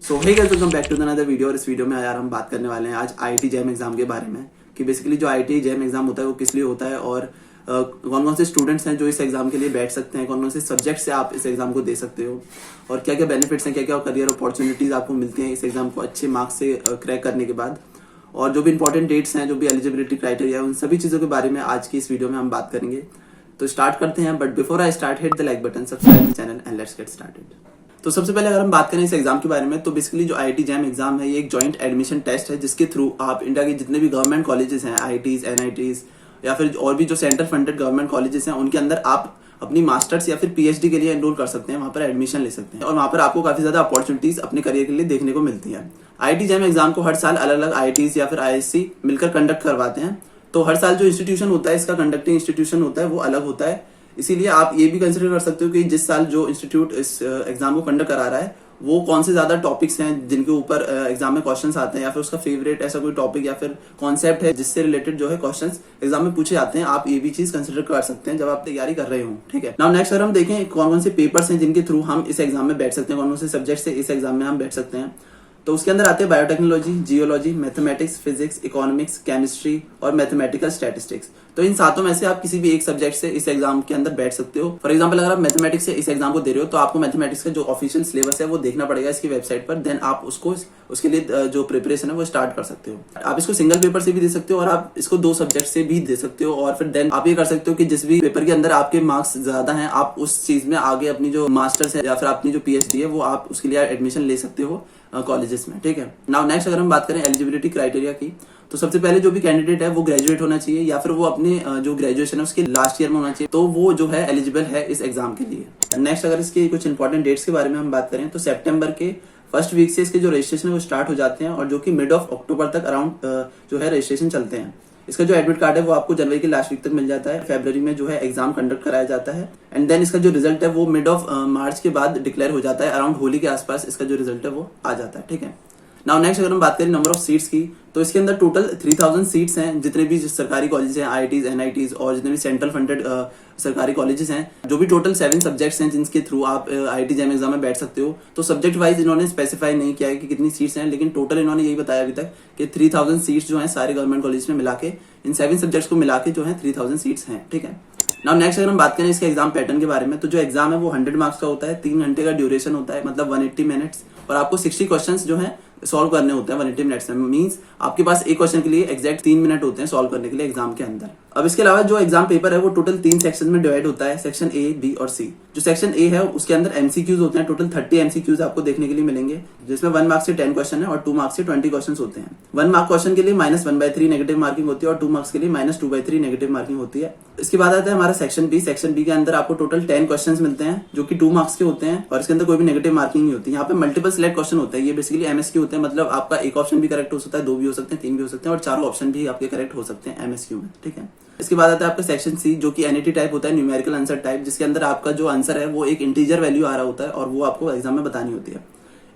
So hey guys, welcome back to another video. और इस video में यार हम बात करने वाले हैं आज आईआईटी जैम एग्जाम के बारे में कि बेसिकली जो आईआईटी जैम एग्जाम होता है वो किस लिए होता है और कौन कौन से स्टूडेंट्स हैं जो इस एग्जाम के लिए बैठ सकते हैं, कौन कौन से सब्जेक्ट से आप इस एग्जाम को दे सकते हो और क्या क्या बेनिफिट्स हैं, क्या क्या करियर अपॉर्चुनिटीज आपको मिलती हैं इस एग्जाम को अच्छे मार्क्स से क्रैक करने के बाद, और जो भी इंपॉर्टेंट डेट्स हैं, जो भी एलिजिबिलिटी क्राइटेरिया है, उन सभी चीज़ों के बारे में आज की इस वीडियो में हम बात करेंगे। तो स्टार्ट करते हैं, but before I start hit the like button, subscribe the channel and let's get started. तो सबसे पहले अगर हम बात करें इस एग्जाम के बारे में, तो बेसिकली जो आईआईटी जैम एग्जाम है ये एक जॉइंट एडमिशन टेस्ट है जिसके थ्रू आप इंडिया के जितने भी गवर्नमेंट कॉलेजेस हैं, आईआईटीज, एनआईटीज या फिर और भी जो सेंटर फंडेड गवर्नमेंट कॉलेजेस हैं, उनके अंदर आप अपनी मास्टर्स या फिर पीएचडी के लिए एनरोल कर सकते हैं, वहां पर एडमिशन ले सकते हैं और वहां पर आपको काफी ज्यादा अपॉर्चुनिटीज अपने करियर के लिए देखने को मिलती है। आईआईटी जैम एग्जाम को हर साल अलग अलग आईआईटीज या फिर आईआईएससी मिलकर कंडक्ट करवाते हैं। तो हर साल जो इंस्टीट्यूशन होता है, इसका कंडक्टिंग इंस्टीट्यूशन होता है, वो अलग होता है। इसीलिए आप ये भी कंसिडर कर सकते हो कि जिस साल जो इंस्टीट्यूट इस एग्जाम को कंडक्ट करा रहा है वो कौन से ज्यादा टॉपिक्स हैं जिनके ऊपर एग्जाम में क्वेश्चंस आते हैं, या फिर उसका फेवरेट ऐसा कोई टॉपिक या फिर कॉन्सेप्ट है जिससे रिलेटेड जो है क्वेश्चंस एग्जाम में पूछे जाते हैं। आप ये भी चीज कंसिडर कर सकते हैं जब आप तैयारी कर रहे हो। ठीक है, नाउ नेक्स्ट अगर हम देखें कौन कौन से पेपर्स हैं जिनके थ्रू हम इस एग्जाम में बैठ सकते हैं, कौन कौन से सब्जेक्ट से इस एग्जाम में हम बैठ सकते हैं, तो उसके अंदर आते हैं biotechnology, geology, mathematics, physics, economics, chemistry और मैथमेटिकल स्टैटिस्टिक्स। तो इन सातों में से आप किसी भी एक सब्जेक्ट से इस एग्जाम के अंदर बैठ सकते हो। फॉर एग्जांपल अगर आप मैथमेटिक्स से इस एग्जाम को दे रहे हो तो आपको मैथमेटिक्स का जो ऑफिशियल सिलेबस है वो देखना पड़ेगा इसकी वेबसाइट पर, देन आप उसके लिए जो प्रिपरेशन है वो स्टार्ट कर सकते हो। आप इसको सिंगल पेपर से भी दे सकते हो और आप इसको 2 सब्जेक्ट से भी दे सकते हो, और फिर देन आप ये कर सकते हो कि जिस भी पेपर के अंदर आपके मार्क्स ज्यादा हैं आप उस चीज में आगे अपनी जो मास्टर्स है या फिर अपनी जो पीएचडी है वो आप उसके लिए एडमिशन ले सकते हो कॉलेजेस में। ठीक है, नाउ नेक्स्ट अगर हम बात करें एलिजिबिलिटी क्राइटेरिया की, तो सबसे पहले जो भी कैंडिडेट है वो ग्रेजुएट होना चाहिए या फिर वो अपने जो ग्रेजुएशन है उसके लास्ट ईयर में होना चाहिए, तो वो जो है एलिजिबल है इस एग्जाम के लिए। नेक्स्ट अगर इसके कुछ इंपॉर्टेंट डेट्स के बारे में हम बात करें तो सितंबर के फर्स्ट वीक से इसके जो रजिस्ट्रेशन है वो स्टार्ट हो जाते हैं और जो कि मिड ऑफ अक्टूबर तक अराउंड जो है रजिस्ट्रेशन चलते हैं। इसका जो एडमिट कार्ड है वो आपको जनवरी के लास्ट वीक तक मिल जाता है। फरवरी में जो है एग्जाम कंडक्ट कराया जाता है एंड देन इसका जो रिजल्ट है वो मिड ऑफ मार्च के बाद डिक्लेयर हो जाता है, अराउंड होली के आसपास इसका जो रिजल्ट है वो आ जाता है। ठीक है, नाउ नेक्स्ट अगर हम बात करें नंबर ऑफ सीट्स की, तो इसके अंदर टोटल 3000 सीट्स हैं। जितने भी सरकारी कॉलेज हैं, आईआईटीज, एनआईटीज और जितने भी सेंट्रल फंडेड सरकारी कॉलेजेस हैं, जो भी टोटल 7 सब्जेक्ट्स हैं जिनके थ्रू आप आईआईटी जैम एग्जाम में बैठ सकते हो। तो सब्जेक्ट वाइज इन्होंने स्पेसिफाई नहीं किया है कि कितनी सीट्स हैं, लेकिन टोटल इन्होंने यही बताया अभी तक कि 3000 सीट्स जो हैं सारे गवर्नमेंट कॉलेज में मिला के, इन 7 सब्जेक्ट्स को मिला के जो है 3000 सीट्स हैं। ठीक है, नाउ नेक्स्ट अगर हम बात करें इसके एग्जाम पैटर्न के बारे में, तो जो एग्जाम है वो 100 मार्क्स का होता है, 3 घंटे का ड्यूरेशन होता है, मतलब 180 मिनट्स, और आपको 60 क्वेश्चंस जो है सॉल्व करने होते हैं 180 मिनट्स में। मींस आपके पास एक क्वेश्चन के लिए एग्जैक्ट 3 मिनट होते हैं सॉल्व करने के लिए एग्जाम के अंदर। अब इसके अलावा जो एग्जाम पेपर है वो टोटल 3 सेक्शन में डिवाइड होता है, सेक्शन ए, बी और सी। जो सेक्शन ए है उसके अंदर एमसीक्यूज होते हैं, टोटल 30 एमसीक्यूज आपको देखने के लिए मिलेंगे, जिसमें 1 मार्क्स से 10 क्वेश्चन है और 2 मार्क्स से 20 क्वेश्चन होते हैं। 1 मार्क क्वेश्चन के लिए -1/3 नेगेटिव मार्किंग होती है और 2 मार्क्स के लिए -2/3 नेगेटिव मार्किंग होती है। इसके बाद आता है हमारा सेक्शन बी। सेक्शन बी के अंदर आपको टोटल 10 क्वेश्चन मिलते हैं जो कि 2 मार्क्स के होते हैं और इसके अंदर कोई भी नेगेटिव मार्किंग नहीं होती। यहाँ पे मल्टीपल सिलेक्ट क्वेश्चन होता है, ये बेसिकली एमएसक्यू होते हैं, मतलब आपका एक ऑप्शन भी करेक्ट हो सकता है, 2 भी हो सकते हैं, 3 भी हो सकते हैं और 4 ऑप्शन भी आपके करेक्ट हो सकते हैं एमएसक्यू में। ठीक है, इसके बाद आता है आपका सेक्शन सी जो कि एनईटी टाइप होता है, न्यूमेरिकल आंसर टाइप, जिसके अंदर आपका जो आंसर है वो एक इंटीजर वैल्यू आ रहा होता है और वो आपको एग्जाम में बतानी होती है।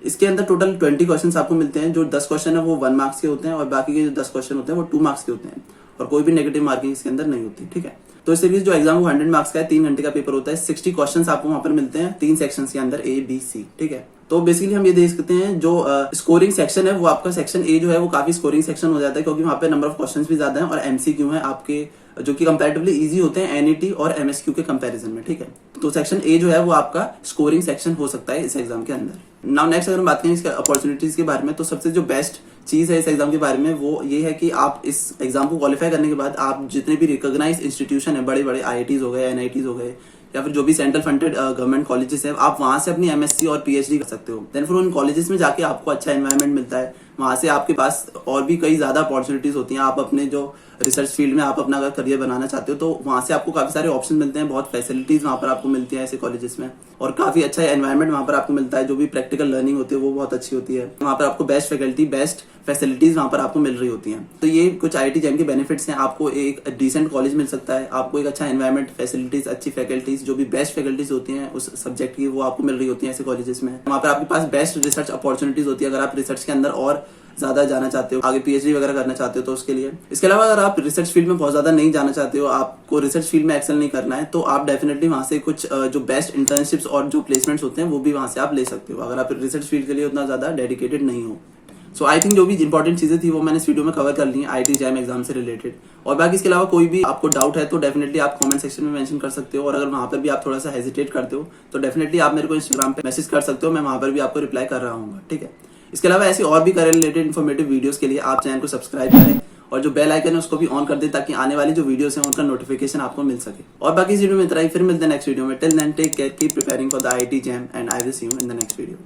इसके अंदर टोटल 20 क्वेश्चन आपको मिलते हैं। जो 10 क्वेश्चन है वो 1 मार्क्स के होते हैं और बाकी के जो 10 क्वेश्चन होते हैं वो 2 मार्क्स के होते हैं और कोई भी नेगेटिव मार्किंग इसके अंदर नहीं होती। ठीक है, तो इस तरीके से जो एग्जाम वो 100 मार्क्स का है, 3 घंटे का पेपर होता है, 60 क्वेश्चंस आपको वहां पर मिलते हैं 3 सेक्शन के अंदर, ए, बी, सी। ठीक है, तो बेसिकली हम ये देख सकते हैं जो स्कोरिंग सेक्शन है वो आपका सेक्शन ए जो है वो काफी स्कोरिंग सेक्शन हो जाता है, क्योंकि वहां पे नंबर ऑफ क्वेश्चंस भी ज्यादा है और एमसीक्यू है आपके जो कि कंपैरेटिवली इजी होते हैं एनईटी और एमएसक्यू के कंपैरिजन में। ठीक है, तो सेक्शन ए जो है वो आपका स्कोरिंग सेक्शन हो सकता है इस एग्जाम के अंदर। नाउ नेक्स्ट अगर हम बात करें इसके अपॉर्चुनिटीज के बारे में, तो सबसे जो बेस्ट चीज है इस एग्जाम के बारे में वो ये है कि आप इस एग्जाम को क्वालिफाई करने के बाद आप जितने भी रिकॉग्नाइज इंस्टीट्यूशन है, बड़े बड़े आईआईटीज हो गए, एनआईटीज हो गए या फिर जो भी सेंट्रल फंडेड गवर्नमेंट कॉलेजेस है, आप वहां से अपनी एमएससी और पीएचडी कर सकते हो। देन फिर उन कॉलेजेस में जाके आपको अच्छा एनवायरनमेंट मिलता है, वहां से आपके पास और भी कई ज्यादा अपॉर्चुनिटीज होती हैं। आप अपने जो रिसर्च फील्ड में आप अपना अगर करियर बनाना चाहते हो तो वहां से आपको काफी सारे ऑप्शन मिलते हैं, बहुत फैसिलिटीज वहां पर आपको मिलती है ऐसे कॉलेजेस में, और काफी अच्छा एनवायरनमेंट वहां पर आपको मिलता है। जो भी प्रैक्टिकल लर्निंग होती है वो बहुत अच्छी होती है, वहां पर आपको बेस्ट फैकल्टी, बेस्ट फैसिलिटीज वहां पर आपको मिल रही होती हैं। तो ये कुछ आईआईटी जैम के बेनिफिट्स हैं। आपको एक डिसेंट कॉलेज मिल सकता है, आपको एक अच्छा एनवायरनमेंट, फैसिलिटीज, अच्छी फैकल्टीज फैकल्टीज, जो भी बेस्ट फैकल्टीज होती हैं उस सब्जेक्ट की, वो आपको मिल रही होती हैं ऐसे कॉलेजेस में। वहाँ पर आपके पास बेस्ट रिसर्च अपॉर्चुनिटीज होती है अगर आप रिसर्च के अंदर और ज्यादा जाना चाहते हो, आगे पीएचडी वगैरह करना चाहते हो तो उसके लिए। इसके अलावा अगर आप रिसर्च फील्ड में बहुत ज्यादा नहीं जाना चाहते हो, आपको रिसर्च फील्ड में एक्सेल नहीं करना है, तो आप डेफिनेटली वहां से कुछ जो बेस्ट इंटर्नशिप्स और जो प्लेसमेंट्स होते हैं वो भी वहां से आप ले सकते हो, अगर आप रिसर्च फील्ड के लिए उतना ज्यादा डेडिकेटेड नहीं हो। सो आई थिंक जो भी इंपॉर्टेंट चीजें थी वो मैंने इस वीडियो में कवर कर ली है आईआईटी जैम एग्जाम से रिलेटेड। और बाकी इसके अलावा कोई भी आपको डाउट है तो डेफिनेटली आप कमेंट सेक्शन में मेंशन कर सकते हो, और अगर वहां पर भी आप थोड़ा सा हेजिटेट करते हो तो डेफिनेटली आप मेरे को इंस्टाग्राम पे मैसेज कर सकते हो, मैं वहां पर भी आपको रिप्लाई कर रहा हूँ, ठीक है। इसके अलावा ऐसी और भी करियर रिलेटेड इन्फॉर्मेटिव वीडियोस के लिए आप चैनल को सब्सक्राइब करें और जो बेल आइकन है उसको भी ऑन कर दें ताकि आने वाली जो वीडियोस हैं उनका नोटिफिकेशन आपको मिल सके। और बाकी इस वीडियो में इतना ही, फिर मिलते हैं नेक्स्ट वीडियो में। Till then take care, keep preparing for the IIT JAM and I will see you in the next video.